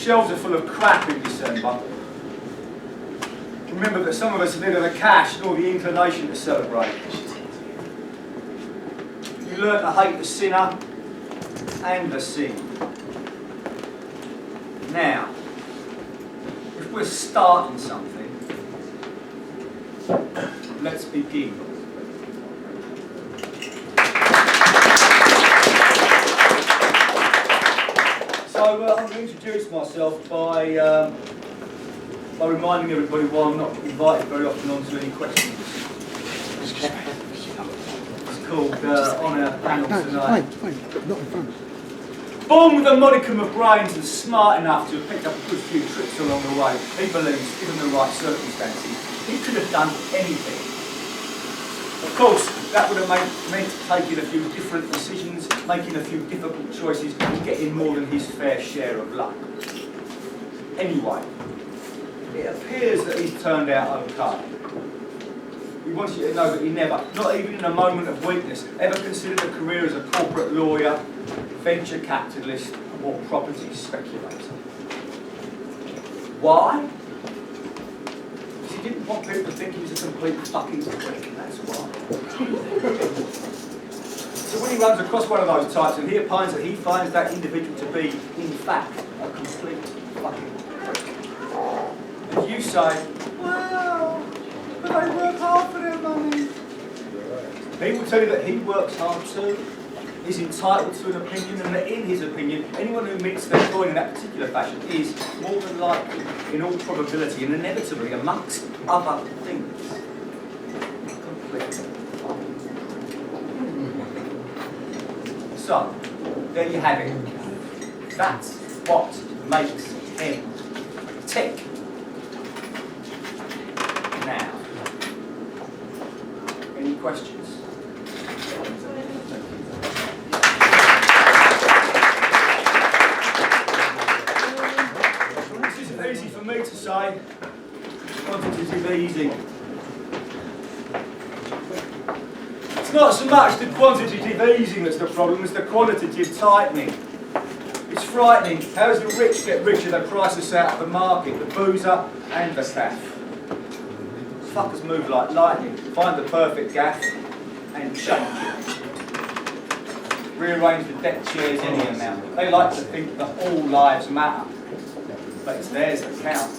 Shelves are full of crap in December. Remember that some of us have neither the cash nor the inclination to celebrate. You learn to hate the sinner and the sin. Now, if we're starting something, let's begin. So I'm going to introduce myself by reminding everybody why I'm not invited very often onto any questions. It's called On Our Panel Tonight. Not in front. Born with a modicum of brains and smart enough to have picked up a good few tricks along the way, he believes, given the right circumstances, he could have done anything. Of course, that would have meant taking a few different decisions, making a few difficult choices, and getting more than his fair share of luck. Anyway, it appears that he's turned out okay. He wants you to know that he never, not even in a moment of weakness, ever considered a career as a corporate lawyer, venture capitalist, or property speculator. Why? Because he didn't want people to think he was a complete fucking prick, that's why. So when he runs across one of those types and he opines that he finds that individual to be, in fact, a complete fucking prick. And you say, well, but they work hard for their money. He will tell you that he works hard too, is entitled to an opinion, and that in his opinion, anyone who meets their coin in that particular fashion is, more than likely, in all probability, and inevitably, amongst other things, completely. So, there you have it. That's what makes him tick. Now, any questions? This isn't easy for me to say. Quantitative easing. It's not so much the quantitative easing that's the problem, it's the qualitative tightening. It's frightening. How does the rich get richer? They price us out of the market, the boozer and the staff. Fuckers move like lightning, find the perfect gaff and change it. Rearrange the deck chairs any amount. They like to think that all lives matter, but it's theirs that count.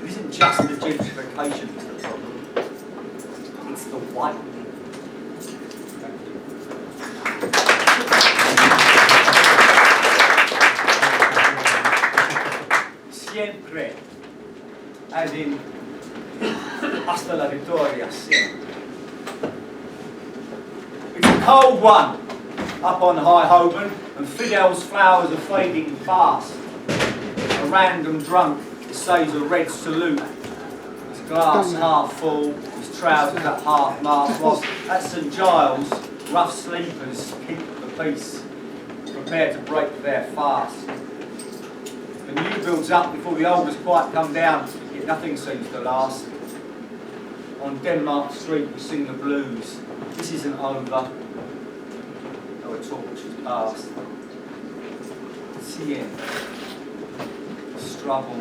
It isn't just the gentrification that's the problem, it's the whitening. Siempre, as in hasta la victoria, siempre. It's a cold one up on High Holborn, and Fidel's flowers are fading fast. A random drunk says a red salute. His glass half full, his trousers at half mast, whilst at St Giles, rough sleepers keep the peace, prepared to break their fast. The new builds up before the old has quite come down, yet nothing seems to last. On Denmark Street we sing the blues. This isn't over, though a torch is past. Seeing the struggle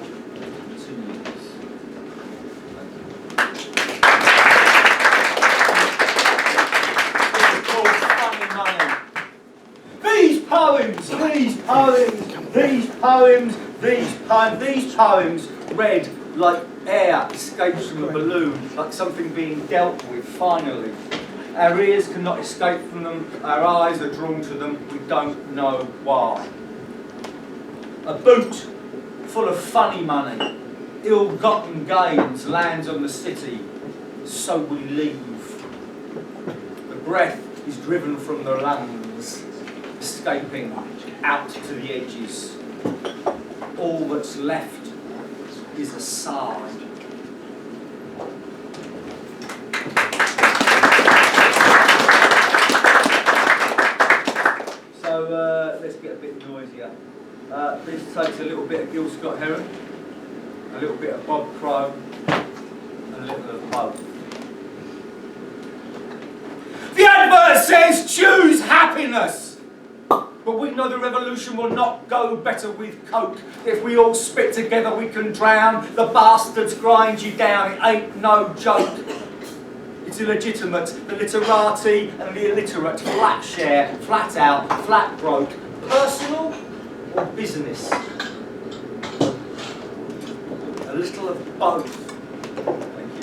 continues. It's called Funny Money. These poems, these poems read like air escapes from a balloon, like something being dealt with finally. Our ears cannot escape from them, our eyes are drawn to them, we don't know why. A boot full of funny money, ill-gotten gains lands on the city, so we leave. The breath is driven from the lungs, escaping out to the edges. All that's left is a sigh. So let's get a bit noisier. This takes a little bit of Gil Scott Heron, a little bit of Bob Crow, and a little of both. The advert says choose happiness. But we know the revolution will not go better with coke. If we all spit together, we can drown. The bastards grind you down. It ain't no joke. It's illegitimate. The literati and the illiterate. Flat share, flat out, flat broke. Personal or business? A little of both. Thank you.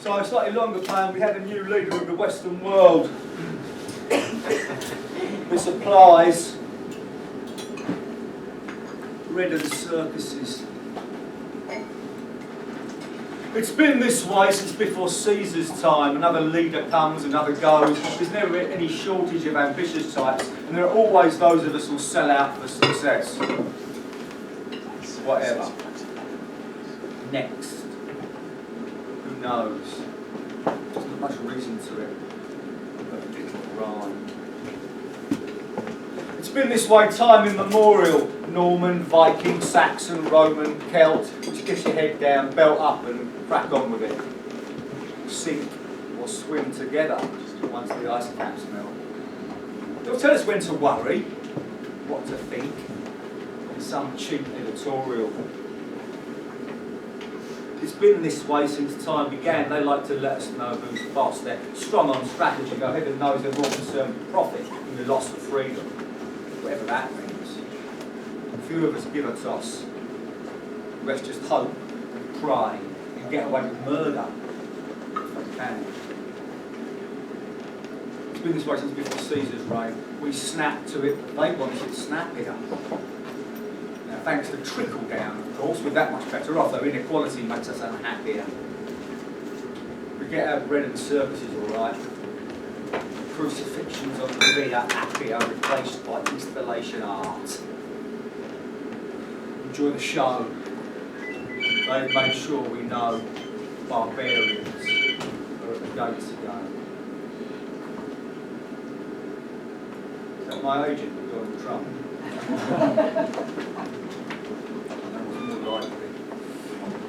So a slightly longer plan. We had a new leader of the Western world who supplies rid of the circuses. It's been this way since before Caesar's time. Another leader comes, another goes. There's never any shortage of ambitious types, and there are always those of us who'll sell out for success. Whatever. Next. Who knows? There's not much reason to it. But a little rhyme. It's been this way time immemorial. Norman, Viking, Saxon, Roman, Celt. Just get your head down, belt up and crack on with it. Sink or swim together once the ice caps melt. They'll tell us when to worry, what to think, in some cheap editorial. It's been this way since time began. They like to let us know who's boss. They're strong on strategy, though heaven knows they're more concerned with profit than the loss of freedom, whatever that means. Few of us give a toss. The rest just hope and pray and get away with murder if they can. It's been this way since before Caesar's reign. We snap to it, but they wanted it snappier. Now, thanks to trickle down, of course, we're that much better off, though inequality makes us unhappier. We get our bread and circuses, all right. Crucifixions on the Via Appia replaced by installation art. Enjoy the show. They've made sure we know barbarians are at the gates again. Is that my agent, Donald Trump? That was more likely.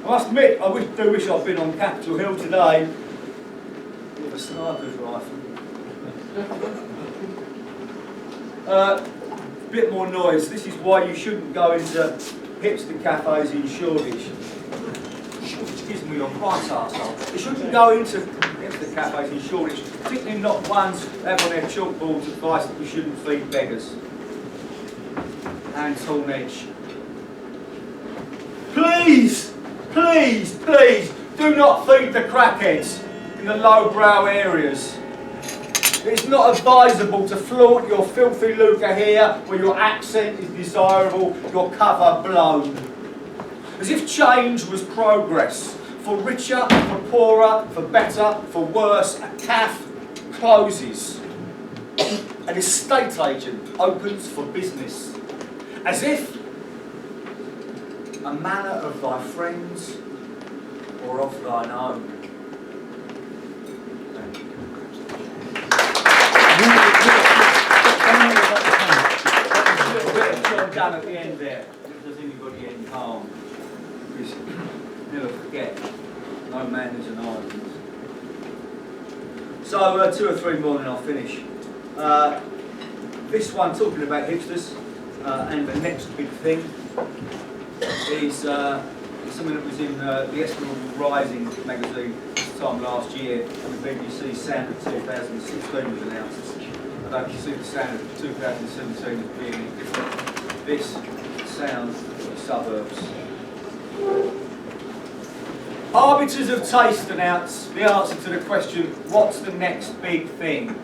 I must admit, I do wish I'd been on Capitol Hill today with a sniper's rifle. Bit more noise. This is why you shouldn't go into hipster cafes in Shoreditch. Excuse me, on price arsehole. You shouldn't go into hipster cafes in Shoreditch, particularly not ones that have on their chalkboards advice that you shouldn't feed beggars. And Torn Edge. Please, please, please, do not feed the crackheads in the lowbrow areas. It's not advisable to flaunt your filthy lucre here where your accent is desirable, your cover blown. As if change was progress. For richer, for poorer, for better, for worse, a caff closes. An estate agent opens for business. As if a manor of thy friends or of thine own. Down at the end there, does anybody end harm? Because never forget, no man is an island. So 2 or 3 more and I'll finish. This one, talking about hipsters, and the next big thing is something that was in the Estimable Rising magazine this time last year, and the BBC Sound of 2016 was announced. I don't see the Sound of 2017 as being any different. This sounds of the suburbs. Arbiters of taste announce the answer to the question, what's the next big thing?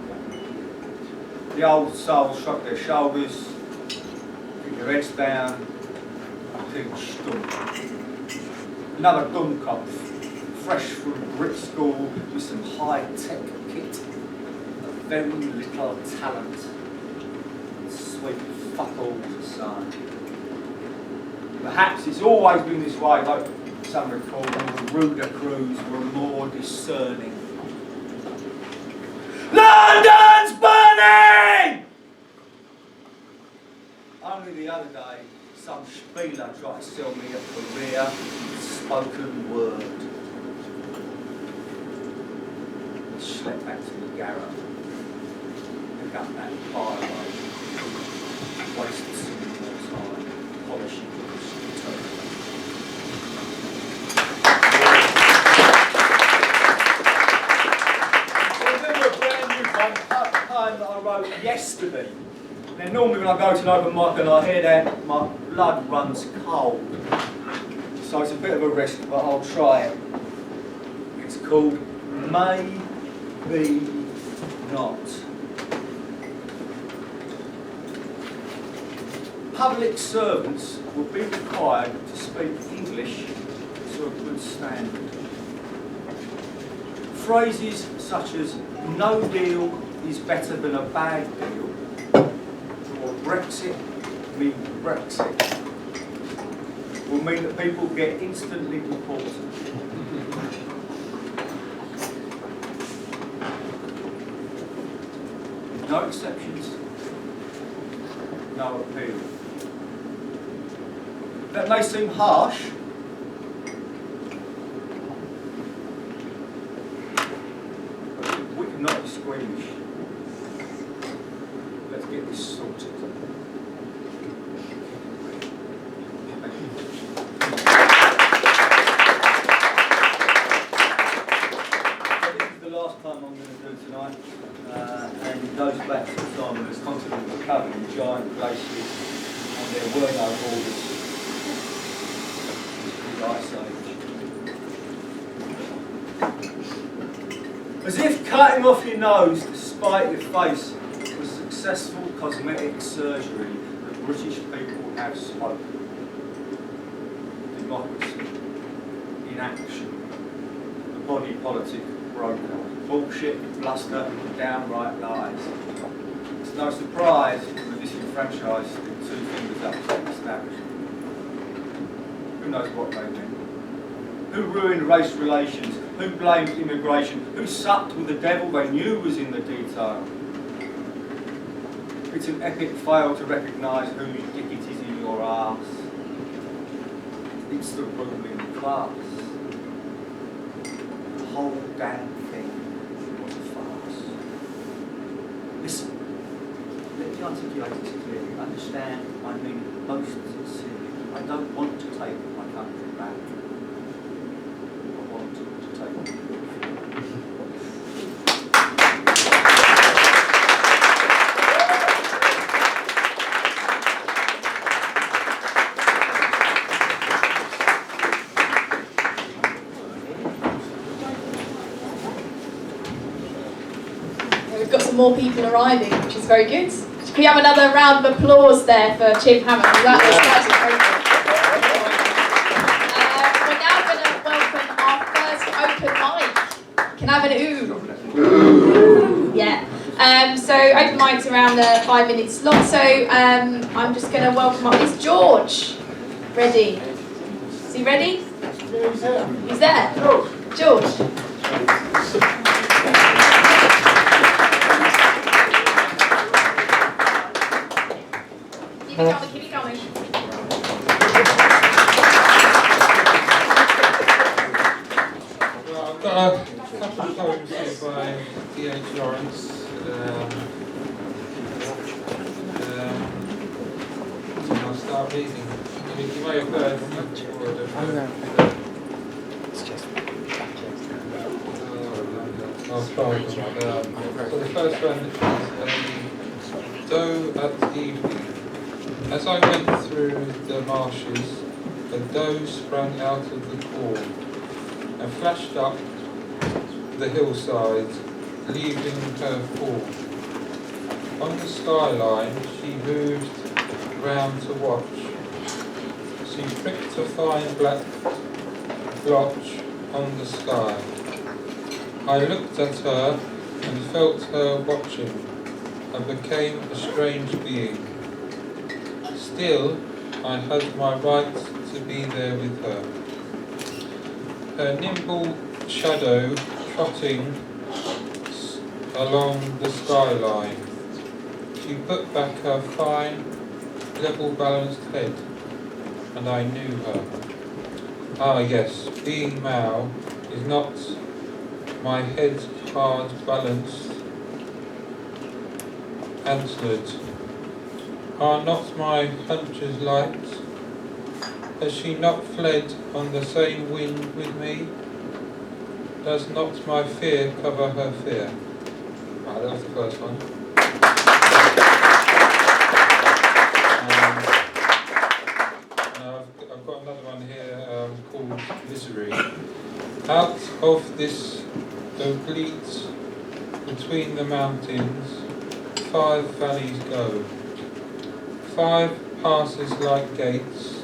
The old souls shrug their shoulders, keep their heads down, and think stump. Another Dummkopf, fresh from Brit school with some high-tech kit, a very little talent, sweet fuck all to say. Perhaps it's always been this way, like some recall, the ruder crews were more discerning. London's burning! Only the other day, some spieler tried to sell me a career in spoken word. slept back to the garage. Pick up that fire road. Wasted some more time polishing the turtle. That I wrote yesterday. Now normally when I go to an open mic and I hear that, my blood runs cold. So it's a bit of a risk, but I'll try it. It's called Maybe Not. Public servants will be required to speak English to a good standard. Phrases such as no deal is better than a bad deal, or Brexit means Brexit, will mean that people get instantly deported. No exceptions, no appeal. That may seem harsh, but we cannot be squeamish. Let's get this sorted. This is the last time I'm going to do tonight, and it goes back to the time when this continent was covered in giant glaciers and there were no borders. Ice Age. As if cutting off your nose to spite your face was successful cosmetic surgery, the British people have spoken. Democracy in action. The body politic broken. Bullshit, bluster, downright lies. It's no surprise when the disenfranchised stick two fingers up to the establishment. Who knows what they meant? Who ruined race relations? Who blamed immigration? Who supped with the devil they knew was in the detail? It's an epic fail to recognise whose dick it is in your arse. It's the ruling class. The whole damn thing was a farce. Listen, let me articulate this clearly. Understand, I mean most sincerely. I don't want to take my country back. I want to take it. We've got some more people arriving, which is very good. Can we have another round of applause there for Chip Hammond? That was very good. We're now going to welcome our first open mic. Can I have an ooh? Yeah. So open mic's around 5 minutes long. So I'm just going to welcome up. Is George ready? Is he ready? He's there. George. Keep it going. Well, I've got a couple of poems here by D.H. Lawrence. I'll start reading. You may have heard I'll try. So the first one is Doe at evening. As I went through the marshes, a doe sprang out of the corn and flashed up the hillside, leaving her fawn. On the skyline, she moved round to watch. She pricked a fine black blotch on the sky. I looked at her and felt her watching, and became a strange being. Still, I had my right to be there with her. Her nimble shadow trotting along the skyline. She put back her fine, level-balanced head, and I knew her. Ah yes, being Mao is not my head hard, balanced, antlered. Are not my hunches light? Has she not fled on the same wind with me? Does not my fear cover her fear? Right, that was the first one. I've got another one here called Misery. Out of this oblique between the mountains, 5 valleys go. 5 passes like gates,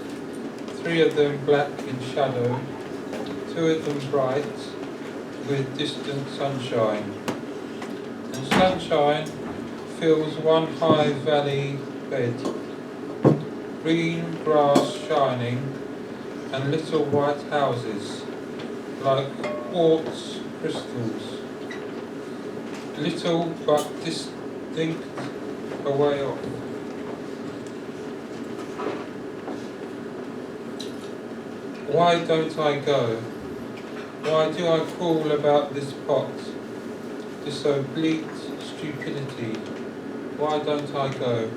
3 of them black in shadow, 2 of them bright with distant sunshine. And sunshine fills one high valley bed, green grass shining, and little white houses like quartz crystals, little but distinct away off. Why don't I go? Why do I crawl about this pot, this oblique stupidity? Why don't I go?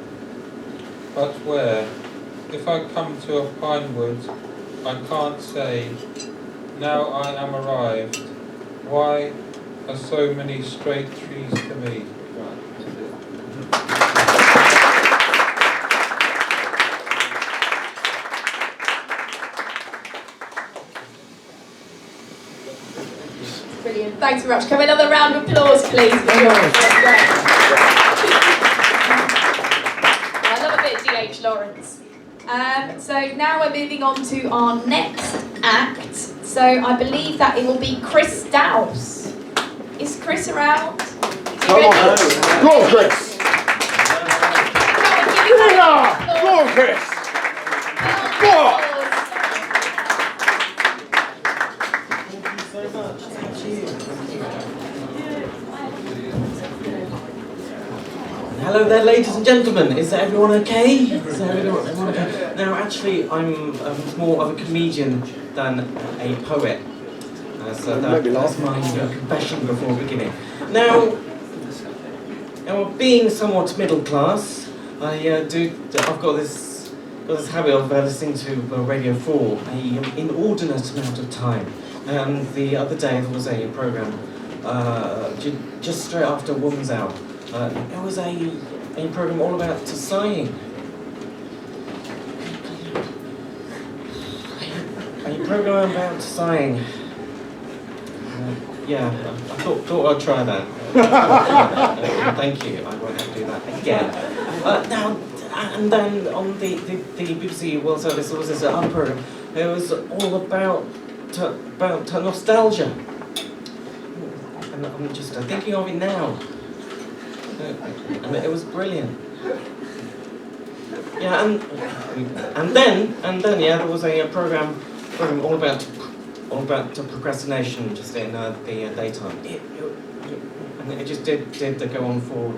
But where? If I come to a pine wood, I can't say, now I am arrived. Why are so many straight trees to me? Brilliant. Thanks very much. Can we have another round of applause, please? I love a bit of D.H. Lawrence. So now we're moving on to our next act. So I believe that it will be Chris Dowse. Is Chris around? Come on, go on, Chris. Go on, Chris. Go on. Hello there, ladies and gentlemen. Is everyone okay? Is everyone okay? Now, actually, I'm more of a comedian than a poet. So that's my confession before beginning. Now, being somewhat middle class, I've got this habit of listening to Radio 4 an inordinate amount of time. And the other day there was a programme just straight after Woman's Hour. It was a programme all about sighing. A programme about sighing. Yeah, I thought I'd try that. Thank you, I won't have to do that again. Now, and then on the BBC World Service there was this other programme. It was all about nostalgia. And I'm just thinking of it now. And it was brilliant. Yeah, and then yeah, there was a program all about procrastination just in the daytime. And it just did go on for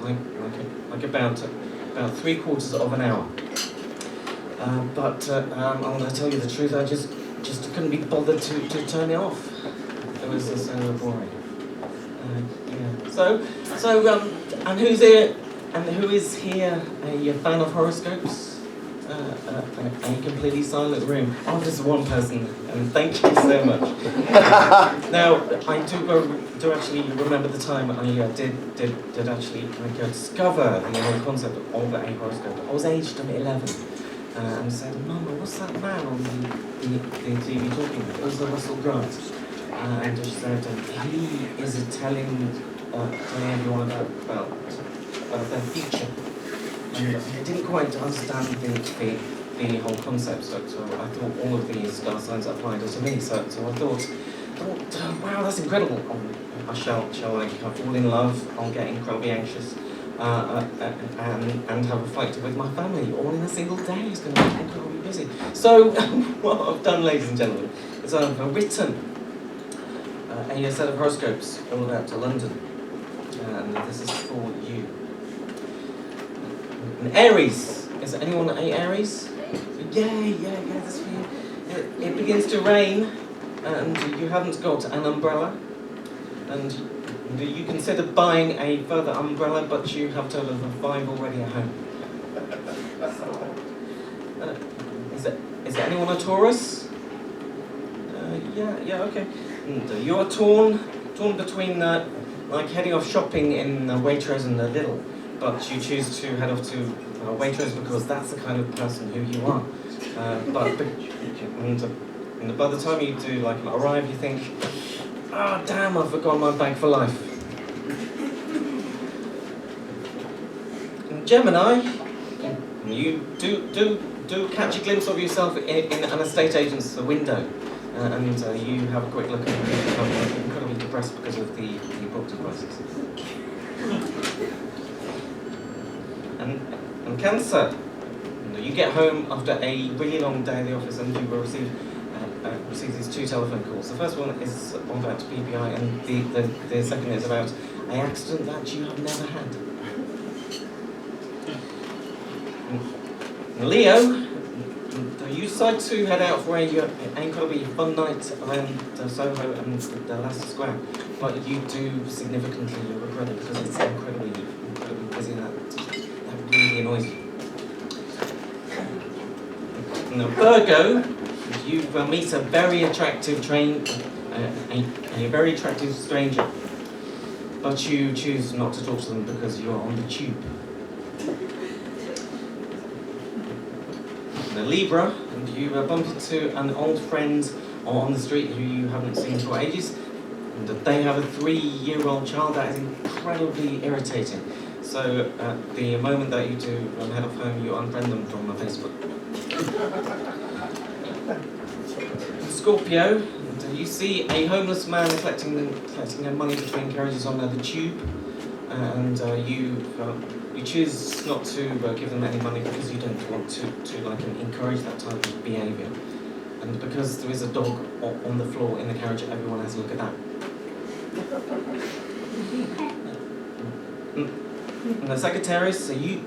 like about 3/4 of an hour. But I'm going to tell you the truth. I just couldn't be bothered to turn it off. It was so boring. Yeah. So and who's here? And who is here a fan of horoscopes? A completely silent room. Oh, there's one person, and thank you so much. Now, I do actually remember the time I did actually discover the whole concept of a horoscope. I was aged 11, and I said, "Mama, what's that man on the TV talking about?" It was Russell Grant, and she said, "He is telling everyone about their future." And I didn't quite understand the whole concept, so I thought all of the star signs applied to me. So I thought, wow, that's incredible. I shall fall in love. I'll get incredibly anxious, and have a fight with my family all in a single day. It's going to be incredibly busy. So what I've done, ladies and gentlemen, is I've written a set of horoscopes all about London, and this is for you. And Aries, is anyone a Aries? Yeah, that's for you. It begins to rain, and you haven't got an umbrella, and Do you consider buying a further umbrella, but you have a total of 5 already at home? Is there anyone a Taurus? Yeah, okay. And you are torn between like heading off shopping in Waitrose and Lidl, but you choose to head off to Waitrose because that's the kind of person who you are. And by the time you do like arrive, you think, oh damn, I've forgotten my bag for life. And Gemini, you do catch a glimpse of yourself in an estate agent's window, and you have a quick look and you become incredibly depressed because of the property prices. And Cancer, you get home after a really long day at the office and you will receive these 2 telephone calls. The first one is about PPI and the second is about an accident that you have never had. Leo, you decide to head out for an incredibly fun night around Soho and Leicester Square, but you do significantly regret it because it's incredibly busy and that really annoys you. Now, Virgo, you meet a very attractive a very attractive stranger, but you choose not to talk to them because you are on the tube. Now, Libra, and you bump into an old friend on the street who you haven't seen for ages, and they have a 3-year-old child that is incredibly irritating. So, the moment that you do head off home, you unfriend them from Facebook. Scorpio, you see a homeless man collecting money between carriages on the tube, and you choose not to give them any money because you don't want to encourage that type of behaviour. And because there is a dog on the floor in the carriage, everyone has a look at that. And the Sagittarius, so you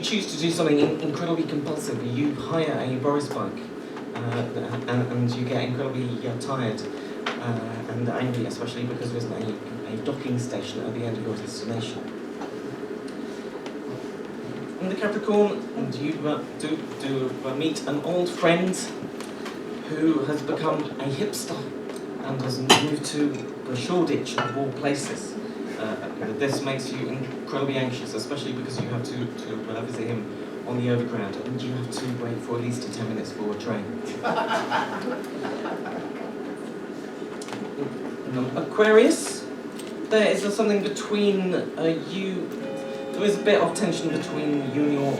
choose to do something incredibly compulsive. You hire a Boris bike, and you get incredibly tired and angry, especially because there isn't a docking station at the end of your destination. And the Capricorn, and you do meet an old friend who has become a hipster and has moved to Shoreditch of all places. This makes you incredibly anxious, especially because you have to visit him on the overground and you have to wait for at least 10 minutes for a train. Aquarius, there is something between you. There is a bit of tension between you and your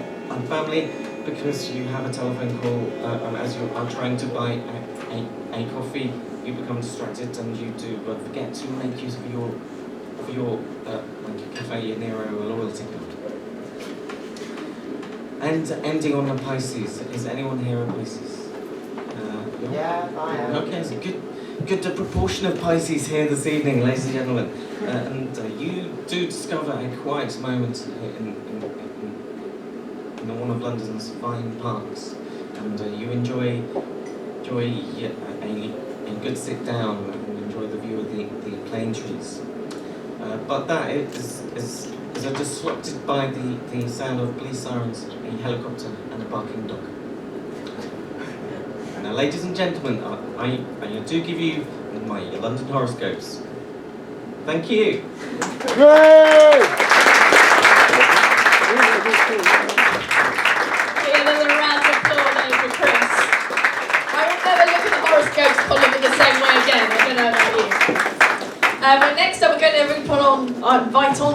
family because you have a telephone call as you are trying to buy a coffee. You become distracted and you do forget to make use of your Cafe Nero loyalty card. And ending on a Pisces. Is anyone here a Pisces? Yeah, I am. Okay, so good proportion of Pisces here this evening, ladies and gentlemen. And you do discover a quiet moment in one of London's fine parks, and you enjoy a good sit down and enjoy the view of the plane trees. But that is disrupted by the sound of police sirens, a helicopter, and a barking dog. Now, ladies and gentlemen, I do give you my London horoscopes. Thank you. Yay! Give them a round of applause for Chris. I will never look at the horoscopes column in the same way again. I don't know about you. But next up, we're going to invite on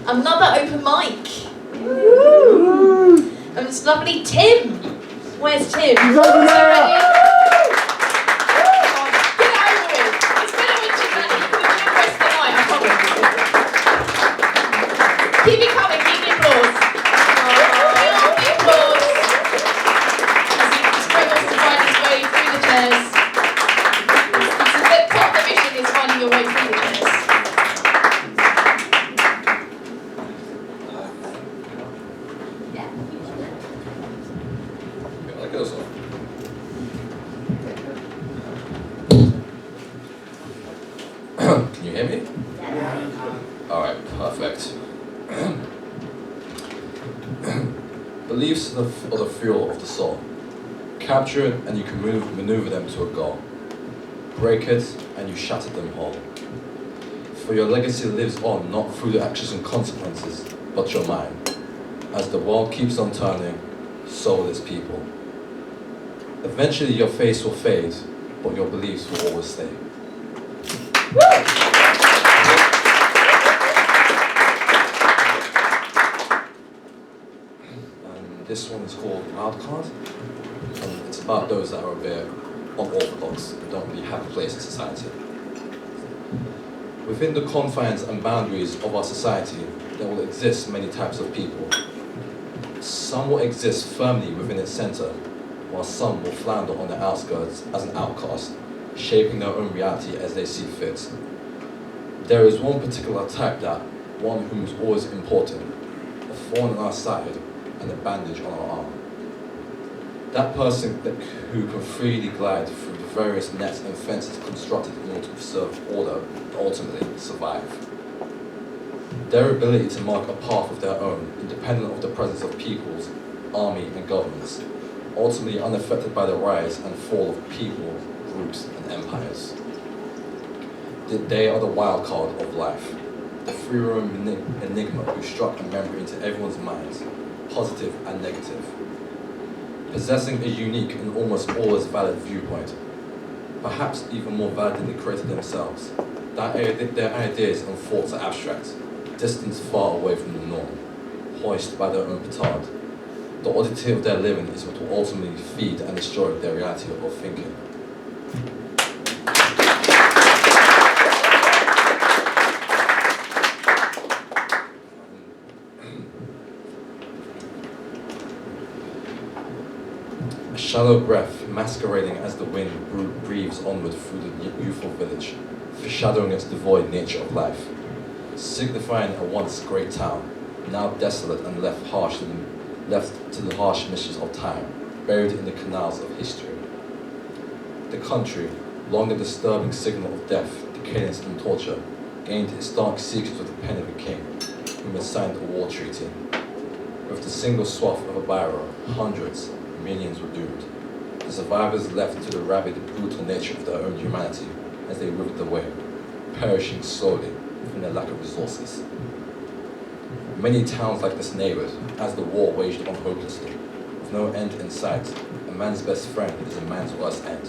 another open mic. And it's lovely Tim. Where's Tim? He's over there. Get over it. It's better when she's ready. You can do the rest of the night, I promise. Keep it coming, keep the applause. Keep the applause. As he struggles to find his way through the chairs. It's a bit part of the mission is finding your way through the chairs. Beliefs are the fuel of the soul. Capture it and you can maneuver them to a goal. Break it and you shatter them whole. For your legacy lives on not through the actions and consequences, but your mind. As the world keeps on turning, so will its people. Eventually your face will fade, but your beliefs will always stay. This one is called Wildcard, and it's about those that are a bit unorthodox and don't really have a place in society. Within the confines and boundaries of our society, there will exist many types of people. Some will exist firmly within its center, while some will flounder on the outskirts as an outcast, shaping their own reality as they see fit. There is one particular type that, one who is always important, a thorn in our side, and a bandage on our arm. That person who can freely glide through the various nets and fences constructed in order to preserve order and ultimately survive. Their ability to mark a path of their own, independent of the presence of peoples, army and governments, ultimately unaffected by the rise and fall of people, groups and empires. They are the wild card of life, the free-roaming enigma who struck a memory into everyone's minds, positive and negative. Possessing a unique and almost always valid viewpoint, perhaps even more valid than the creator themselves. Their ideas and thoughts are abstract, distanced far away from the norm, hoisted by their own petard. The oddity of their living is what will ultimately feed and destroy their reality of thinking. A shallow breath, masquerading as the wind breathes onward through the youthful village, foreshadowing its devoid nature of life, signifying a once great town, now desolate and left to the harsh missions of time, buried in the canals of history. The country, long a disturbing signal of death, decadence and torture, gained its dark secrets with the pen of a king, whom had signed a war treaty. With the single swath of a biro, hundreds, millions were doomed. The survivors left to the rabid, brutal nature of their own humanity as they withered away, perishing slowly from their lack of resources. Many towns like this neighbored as the war waged on hopelessly. With no end in sight, a man's best friend is a man's worst end,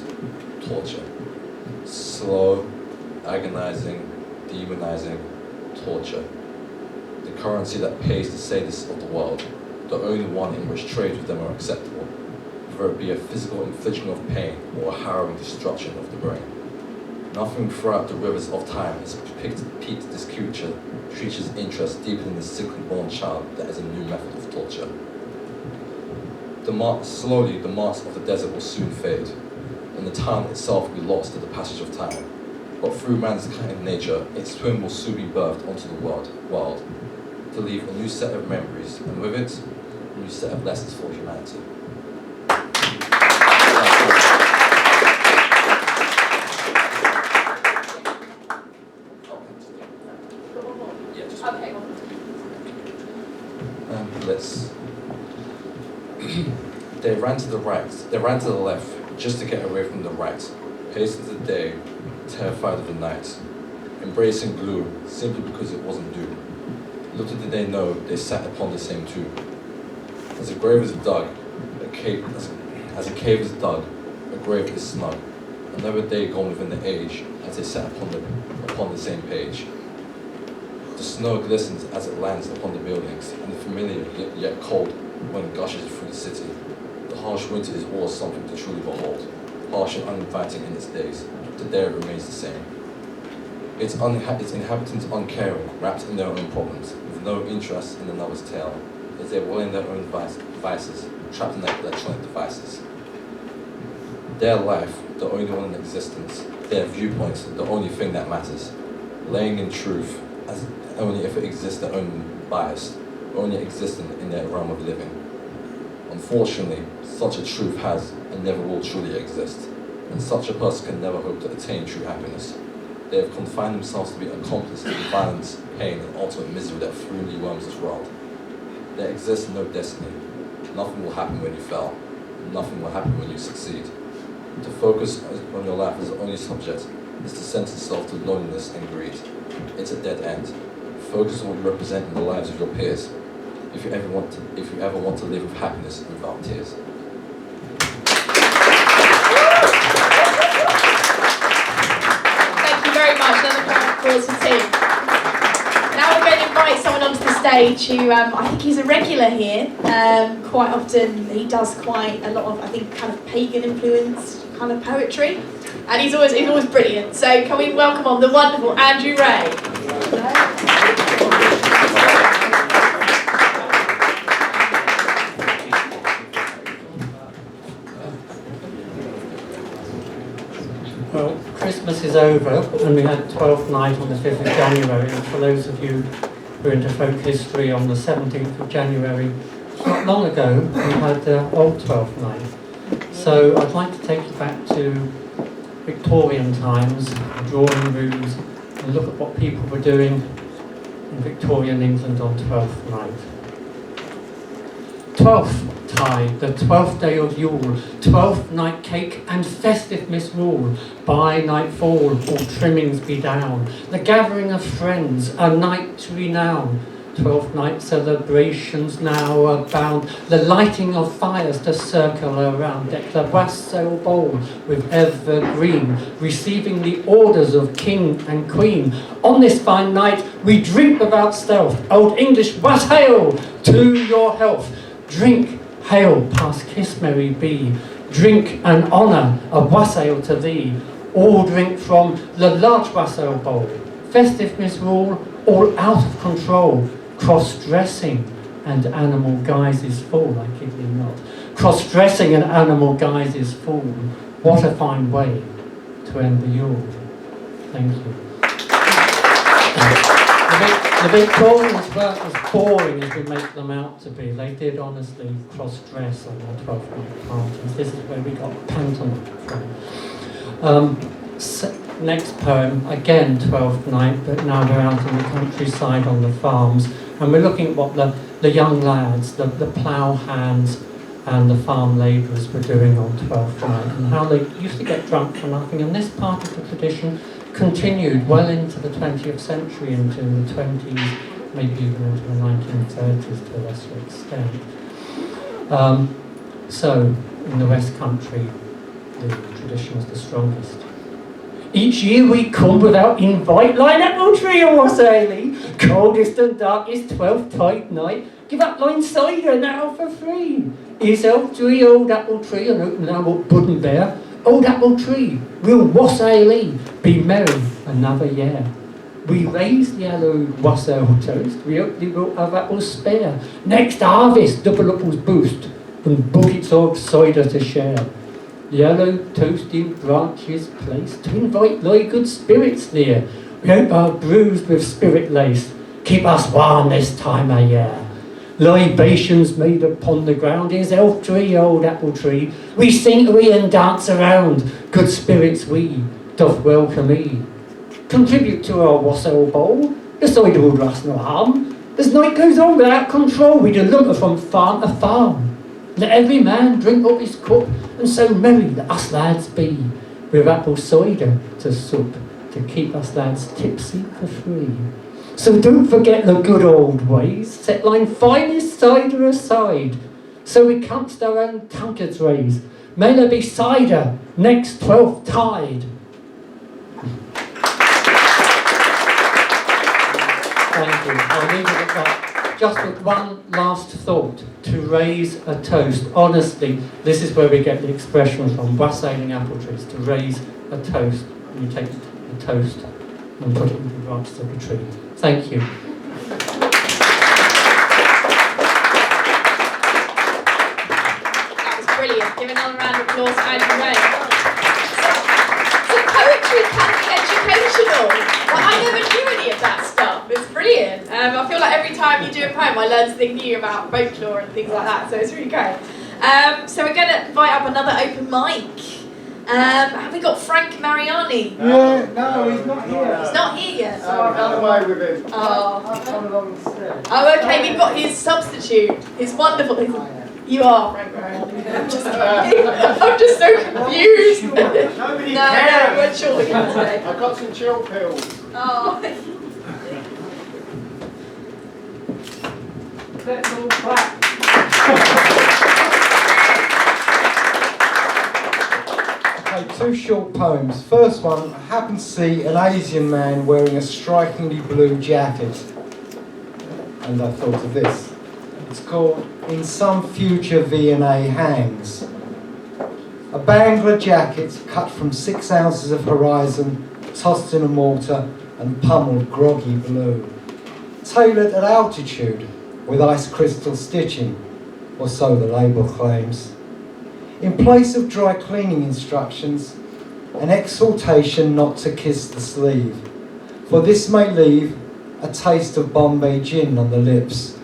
torture. Slow, agonizing, demonizing torture. The currency that pays the sadists of the world, the only one in which trade with them are acceptable, whether it be a physical infliction of pain or a harrowing destruction of the brain. Nothing throughout the rivers of time has piqued this creature's interest deeper than the sickly-born child that is a new method of torture. Slowly, the marks of the desert will soon fade, and the town itself will be lost to the passage of time. But through man's kind nature, its twin will soon be birthed onto the world, to leave a new set of memories, and with it, a new set of lessons for humanity. Okay. They ran to the right, they ran to the left, just to get away from the right, hastened the day, terrified of the night, embracing gloom, simply because it wasn't doom. Little did they know, they sat upon the same tomb. As a grave is dug, as a cave is dug, a grave is snug. Another day gone within the age, as they sat upon the same page. The snow glistens as it lands upon the buildings, and the familiar yet cold when it gushes through the city. The harsh winter is always something to truly behold, harsh and uninviting in its days, today it remains the same. Its inhabitants uncaring, wrapped in their own problems, with no interest in another's tale, as they wallow in their own vices, trapped in their electronic devices. Their life, the only one in existence, their viewpoints, the only thing that matters, laying in truth, as only if it exists their own bias, only existing in their realm of living. Unfortunately, such a truth has and never will truly exist, and such a person can never hope to attain true happiness. They have confined themselves to be accomplices to violence, pain, and ultimate misery that freely worms this world. There exists no destiny. Nothing will happen when you fail. Nothing will happen when you succeed. To focus on your life as the only subject is to send itself to loneliness and greed. It's a dead end. Focus on what you represent in the lives of your peers. If you ever want to live with happiness without tears. Thank you very much. Another round of applause for Tea. Now we're going to invite someone onto the stage who I think he's a regular here. Quite often he does quite a lot of, I think, kind of pagan influenced kind of poetry, and he's always brilliant. So can we welcome on the wonderful Andrew Ray? Well, Christmas is over and we had 12th night on the 5th of January, and for those of you who are into folk history, on the 17th of January, not long ago, we had the old 12th night. So I'd like to take you back to Victorian times, drawing rooms, and look at what people were doing in Victorian England on 12th night. 12th tide, the 12th day of Yule, 12th night cake and festive misrule. By nightfall all trimmings be down, the gathering of friends, a night to renown. 12th night celebrations now abound, the lighting of fires to circle around, deck the wassail bowl with evergreen, receiving the orders of king and queen. On this fine night we drink without stealth, old English wassail to your health. Drink, hail, pass, kiss, merry be. Drink and honour, a wassail to thee. All drink from the large wassail bowl. Festive misrule, all out of control. Cross-dressing and animal guises full, I kid you not. Cross-dressing and animal guises full. What a fine way to end the Yule. Thank you. The Victorians weren't as boring as we make them out to be. They did honestly cross-dress on their 12th night parties. This is where we got pantomime from. Next poem, again 12th night, but now we're out in the countryside on the farms, and we're looking at what the young lads, the plough hands and the farm labourers were doing on 12th night, and how they used to get drunk for nothing. And this part of the tradition continued well into the 20th century, into the 20s, maybe even into the 1930s to a lesser extent. So, in the West Country, the tradition was the strongest. Each year we come without invite, line apple tree or wassailing, coldest and darkest 12th tide night, give up line cider now for free. Is elf tree, old apple tree, and open now what wouldn't bear. Old apple tree, we'll wassailee, be merry another year. We raise the yellow wassail toast, we hope they will have apples spare. Next harvest, double apples boost, and buckets of cider to share. Yellow toasted branches placed to invite thy good spirits near. We hope our bruised with spirit laced, keep us warm this time of year. Libations made upon the ground is elf tree, old apple tree. We sing we and dance around, good spirits we doth welcome ye. Contribute to our wassail bowl, the cider will do us no harm. As night goes on without control, we do lumber from farm to farm. Let every man drink up his cup, and so merry let us lads be, with apple cider to sup, to keep us lads tipsy for free. So don't forget the good old ways, set line finest cider aside, so we canst our own tankards raise. May there be cider next 12th tide. Thank you. I'll leave it at that. Just with one last thought, to raise a toast. Honestly, this is where we get the expression from, wassailing apple trees, to raise a toast. You take the toast and put it in the branches of the tree. Thank you. That was brilliant. Give another round of applause to Andrew Ray. So poetry can be educational. Well, I never knew any of that stuff. It's brilliant. I feel like every time you do a poem, I learn something new about folklore and things like that. So it's really great. So we're going to invite up another open mic. Have we got Frank Mariani? Yeah, no, he's not here. He's not here yet. So I've run away with him. Oh. I've come along instead. Oh, okay. We've got his substitute. His wonderful. You are Frank Rowan. I'm just so confused. Nobody No, cares. we're short again today. I got some chill pills. Oh. Let's all clap. Okay, two short poems. First one, I happened to see an Asian man wearing a strikingly blue jacket. And I thought of this. It's called In Some Future V&A Hangs. A Bangla jacket cut from 6 ounces of horizon, tossed in a mortar and pummeled groggy blue. Tailored at altitude with ice crystal stitching, or so the label claims. In place of dry cleaning instructions, an exhortation not to kiss the sleeve, for this may leave a taste of Bombay gin on the lips,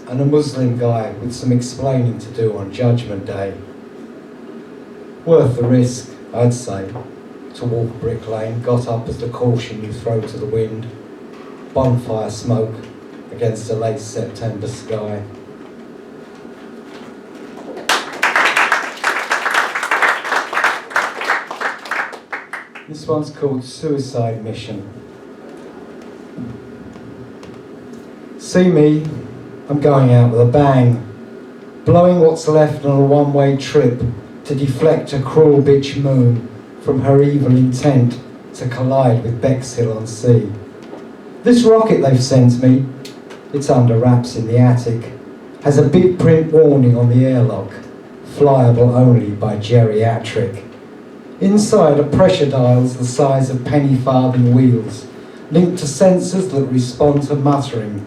and a Muslim guy with some explaining to do on Judgment Day. Worth the risk, I'd say, to walk Brick Lane, got up as the caution you throw to the wind, bonfire smoke against a late September sky. This one's called Suicide Mission. See me, I'm going out with a bang, blowing what's left on a one-way trip to deflect a cruel bitch moon from her evil intent to collide with Bexhill-on-Sea. This rocket they've sent me, it's under wraps in the attic, has a big print warning on the airlock, flyable only by geriatric. Inside are pressure dials the size of penny farthing wheels, linked to sensors that respond to muttering,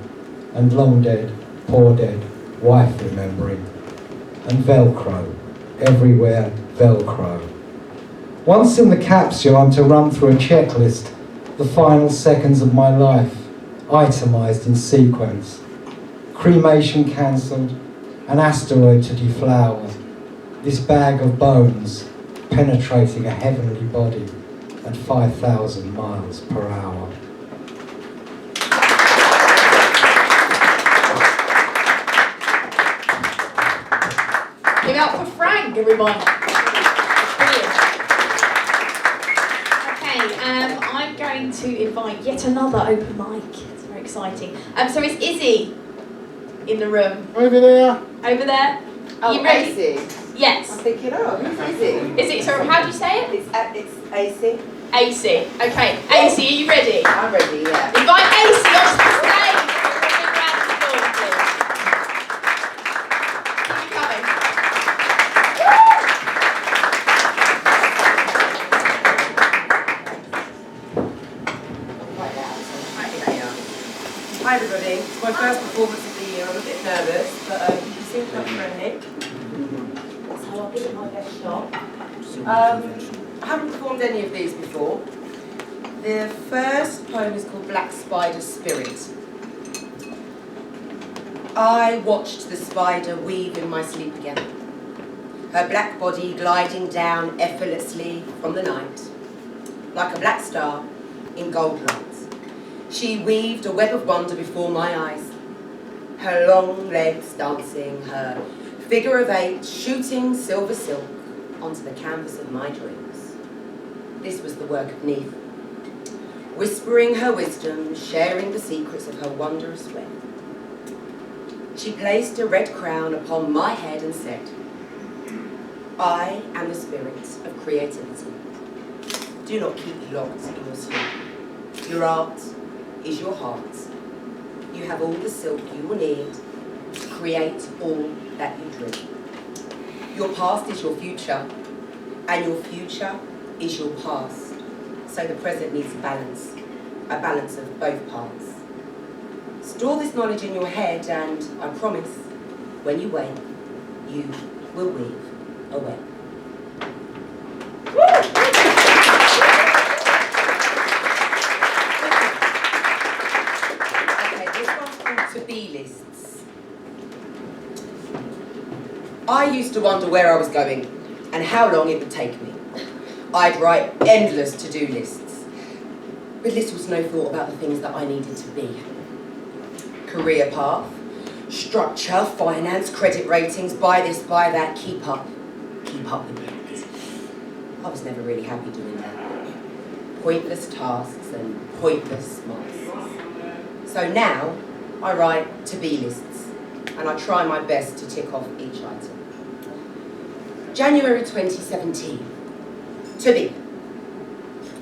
and long dead, poor dead, wife remembering. And Velcro, everywhere Velcro. Once in the capsule, I'm to run through a checklist, the final seconds of my life, itemised in sequence. Cremation cancelled, an asteroid to deflower, this bag of bones penetrating a heavenly body at 5,000 miles per hour. Give it up for Frank, everyone. Brilliant. Okay, I'm going to invite yet another open mic. It's very exciting. So is Izzy in the room? Over there. Over there? Oh, You ready? AC. Yes. I'm thinking, oh, who's AC? Is it, so how do you say it? It's AC. AC. Okay, AC, are you ready? I'm ready, yeah. Invite AC onto the stage. Big round of applause, please. Keep it coming. Hi everybody, it's my first performance of the year. I'm a bit nervous, but you seem quite friendly. So I'll give it my best shot. I haven't performed any of these before. The first poem is called Black Spider Spirit. I watched the spider weave in my sleep again, her black body gliding down effortlessly from the night, like a black star in gold light. She weaved a web of wonder before my eyes, her long legs dancing, her figure of 8 shooting silver silk onto the canvas of my dreams. This was the work of Neith, whispering her wisdom, sharing the secrets of her wondrous web. She placed a red crown upon my head and said, I am the spirit of creativity. Do not keep me locked in your sleep. Your art is your heart. You have all the silk you will need to create all that you dream. Your past is your future, and your future is your past. So the present needs a balance of both parts. Store this knowledge in your head, and I promise, when you wake, you will weave away. Okay, this one's called to-be lists. I used to wonder where I was going and how long it would take me. I'd write endless to-do lists, with little to no thought about the things that I needed to be. Career path, Structure, finance, credit ratings, buy this, buy that, keep up with it. I was never really happy doing that. Pointless tasks and pointless marks. So now I write to-be lists and I try my best to tick off each item. January 2017. To be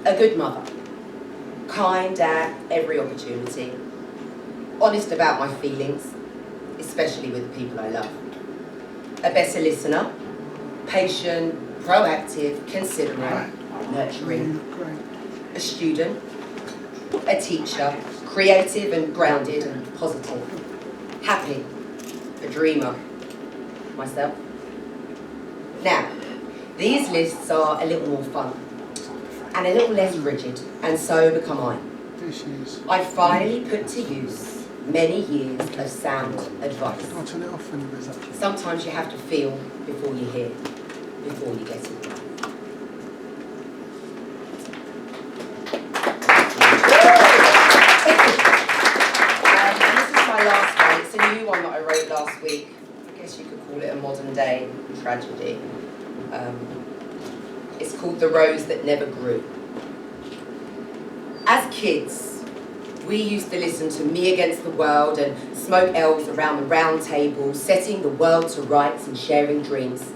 a good mother, kind at every opportunity, honest about my feelings, especially with the people I love. A better listener, patient, proactive, considerate, nurturing. A student, a teacher, creative and grounded and positive. Happy, a dreamer. Myself. Now, these lists are a little more fun and a little less rigid, and so become I. I finally put to use many years of sound advice. Sometimes you have to feel before you hear, before you get it right. And this is my last one. It's a new one that I wrote last week. I guess you could call it a modern day tragedy. It's called The Rose That Never Grew. As kids, we used to listen to Me Against the World and smoke elves around the round table, setting the world to rights and sharing dreams.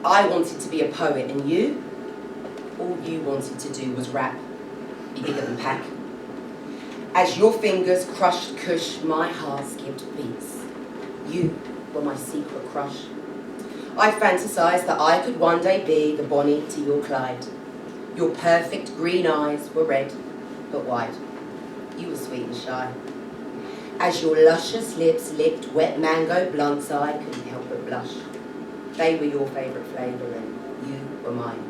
I wanted to be a poet, and you? All you wanted to do was rap. Be bigger than Pac. As your fingers crushed Kush, my heart skipped beats. You were my secret crush. I fantasized that I could one day be the Bonnie to your Clyde. Your perfect green eyes were red, but wide. You were sweet and shy. As your luscious lips licked wet mango blunts, I couldn't help but blush. They were your favourite flavour and you were mine.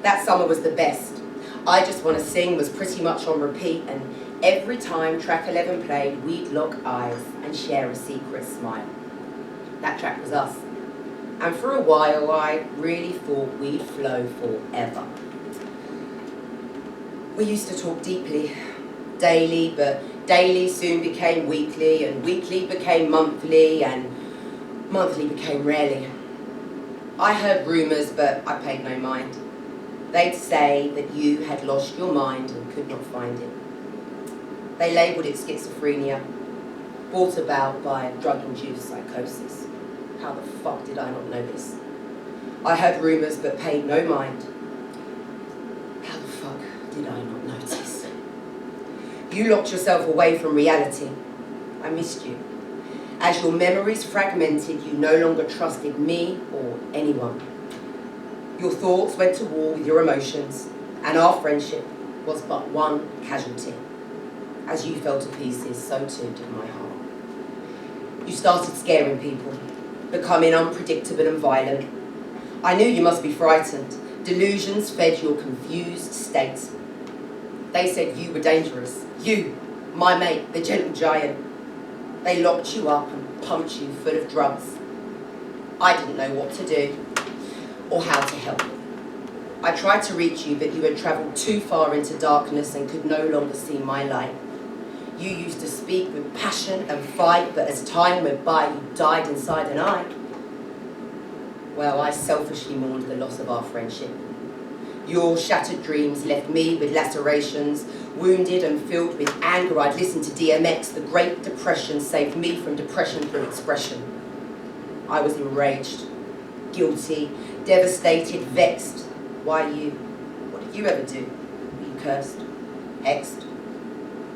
That summer was the best. I Just Wanna Sing was pretty much on repeat, and every time track 11 played, we'd lock eyes and share a secret smile. That track was us. And for a while, I really thought we'd flow forever. We used to talk deeply, daily, but daily soon became weekly, and weekly became monthly, and monthly became rarely. I heard rumours, but I paid no mind. They'd say that you had lost your mind and could not find it. They labelled it schizophrenia, brought about by drug-induced psychosis. How the fuck did I not know this? I heard rumours but paid no mind. How the fuck did I not notice? You locked yourself away from reality. I missed you. As your memories fragmented, you no longer trusted me or anyone. Your thoughts went to war with your emotions, and our friendship was but one casualty. As you fell to pieces, so too did my heart. You started scaring people, becoming unpredictable and violent. I knew you must be frightened. Delusions fed your confused state. They said you were dangerous. You, my mate, the gentle giant. They locked you up and pumped you full of drugs. I didn't know what to do or how to help. I tried to reach you, but you had travelled too far into darkness and could no longer see my light. You used to speak with passion and fight, but as time went by, you died inside an eye. Well, I selfishly mourned the loss of our friendship. Your shattered dreams left me with lacerations, wounded and filled with anger. I'd listened to DMX. The Great Depression saved me from depression through expression. I was enraged, guilty, devastated, vexed. Why you? What did you ever do? Were you cursed? Hexed?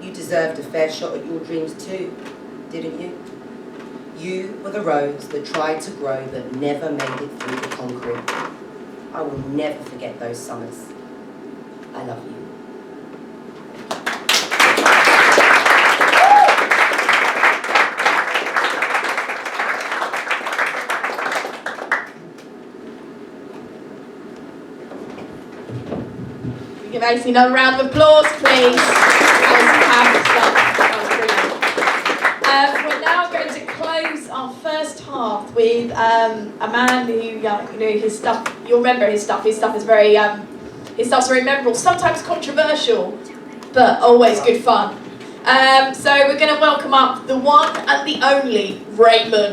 You deserved a fair shot at your dreams too, didn't you? You were the rose that tried to grow but never made it through the concrete. I will never forget those summers. I love you. Give AC another round of applause, please. That was powerful stuff. We're now going to close our first half with a man who, his stuff. You'll remember his stuff. His stuff is very, his stuff's very memorable. Sometimes controversial, but always good fun. So we're going to welcome up the one and the only Raymond.